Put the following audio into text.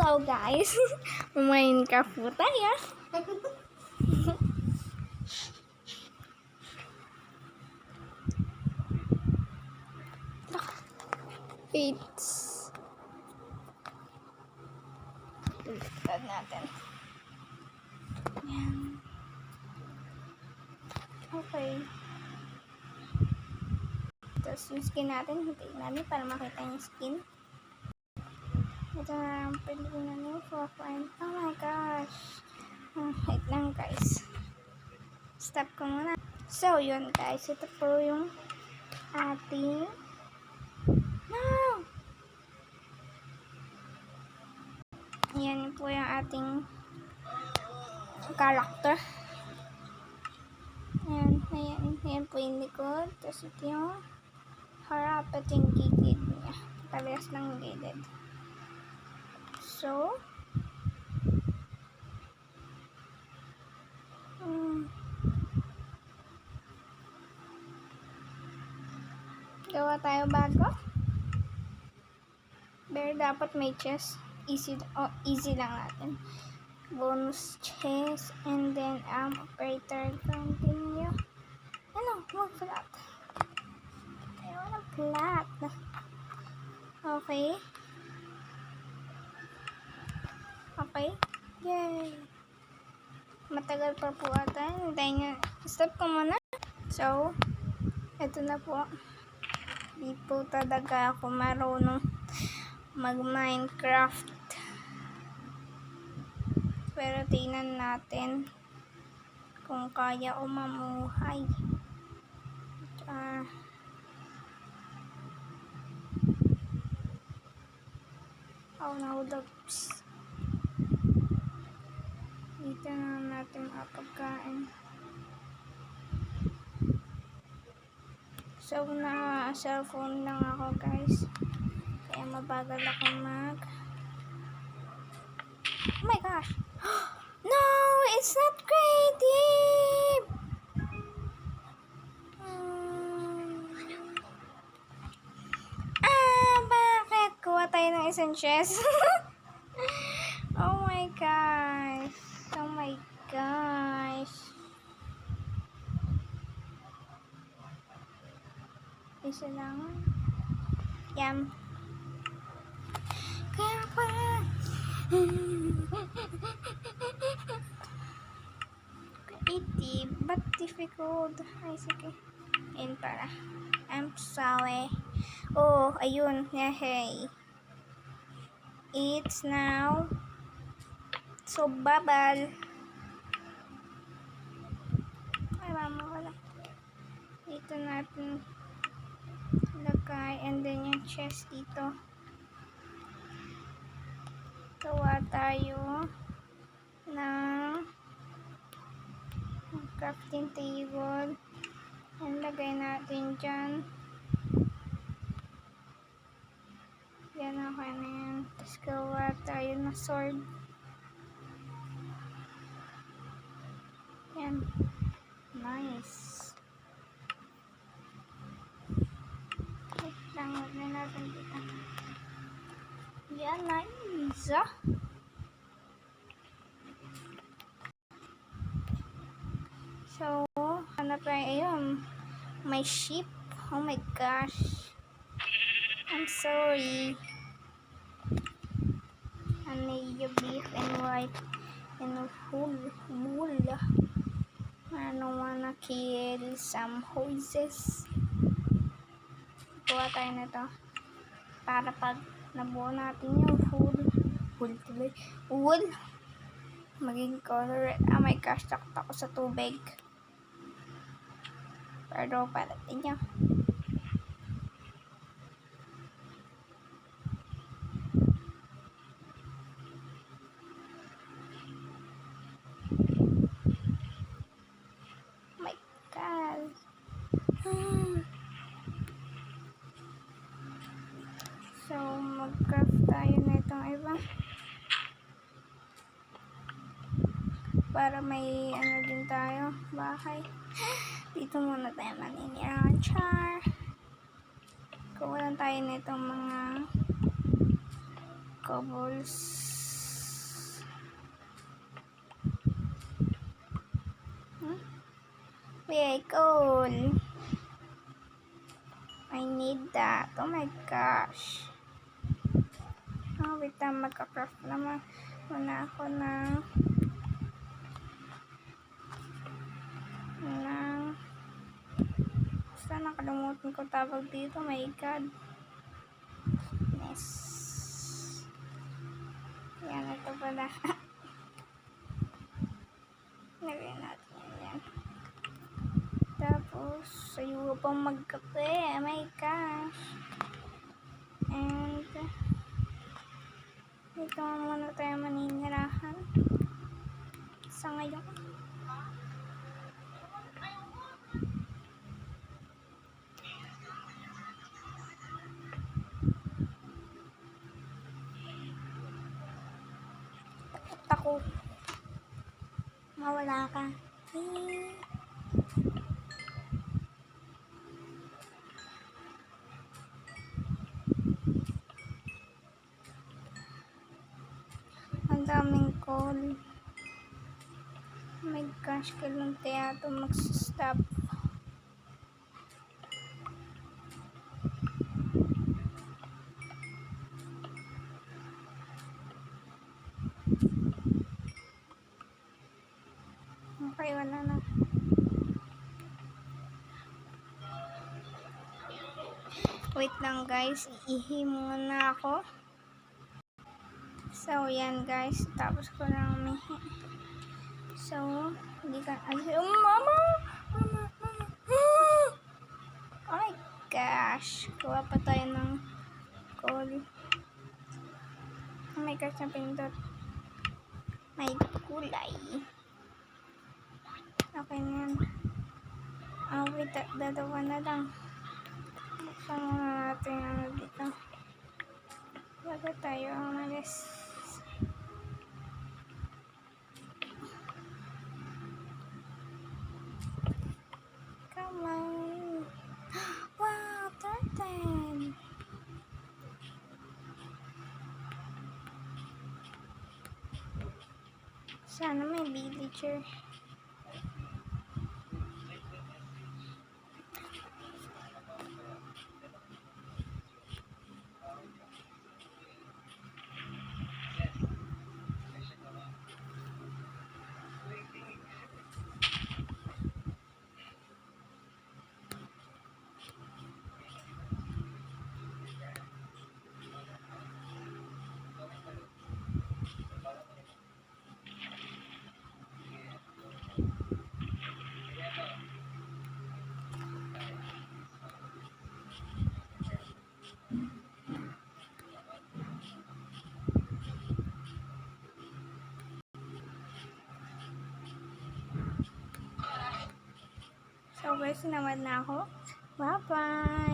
Hello guys! Minecraft po tayo. It's Tignan natin. Yan. Okay. Tapos yung skin natin, hintayin namin para makita yung skin. Ito na ang pwede namin for fine. Oh my gosh. Wait lang guys. Stop ko muna. So yun guys, ito po yung ating yan po yung ating character. Ayan po yung likod. Tapos ito yung harap at yung gilid niya. Parehas lang gilid. So, gawa tayo bago. Pero dapat may chest. Easy lang natin. Bonus chest and then operator continue. Ano? Mag-flat. Ayaw na flat. Okay. Okay. Yay. Matagal pa po ata. Hintayin nyo. Stop ko muna. So, eto na po. Di po talaga ako marunong mag-Minecraft. Pero tingnan natin kung kaya o mamuhay. Oh no, oops. Dito na natin mapagkain. So, na-cellphone lang ako guys. Kaya mabagal ako mag... Oh my gosh! No! It's not creative! Bakit? Kuha tayo ng isang chest. Oh my gosh! Oh my gosh! Isa lang. Yan. Kaya pala. Creative, but difficult. Ay, sige. Ayun para. I'm sorry. Oh, ayun. Hey. It's now. So, babal. Ay, mama, wala. Dito natin lagay. And then yung chest dito. Gawa tayo ng crafting table. And lagay natin dyan. Yan ako na yan. Tapos gawa tayo ng sword. Yan. Nice. Wait lang. Lagay natin dito. Yan. Nice. So, hanap tayo. Ayun. My sheep. Oh my gosh. I'm sorry. I need your beef and white and wool. I don't wanna kill some horses. Kuha tayo na to. Para pag nabuo natin yung wool, maging color. Oh my gosh, takot ako sa tubig. Pero palatin nyo. So, mag-craft tayo na itong iba. Para may ano din tayo, bahay. Dito muna tayo maninirahan. Char! Kuha lang tayo na itong mga cobbles. Very cool. I need that. Oh my gosh. Oh, wait lang. Magka-craft naman muna ako ng basta nakalimutan ko tawag dito. My God. Yes. Yan, ito pala. Lagyan natin yan. Tapos, ayoko pang magkape. Oh my gosh. And, dito muna tayo maninirahan. Sa ngayon. Ako. Mawala ka. Ang daming call. Oh my gosh, kailan kaya ito mag-stop? Okay, wala na. Wait lang guys, iihi muna ako. So, yan guys, tapos ko lang umihi. So, hindi ka, oh mama! Oh my gosh, kuha pa tayo ng call. Oh my gosh, napindot. May kulay. Okay na yan. Wait, dalawa na lang. Buksan muna natin ano dito. Bago tayo umalis. Come on. Wow, turtle. Sana may villager. So guys, sinamad na ako. Bye-bye!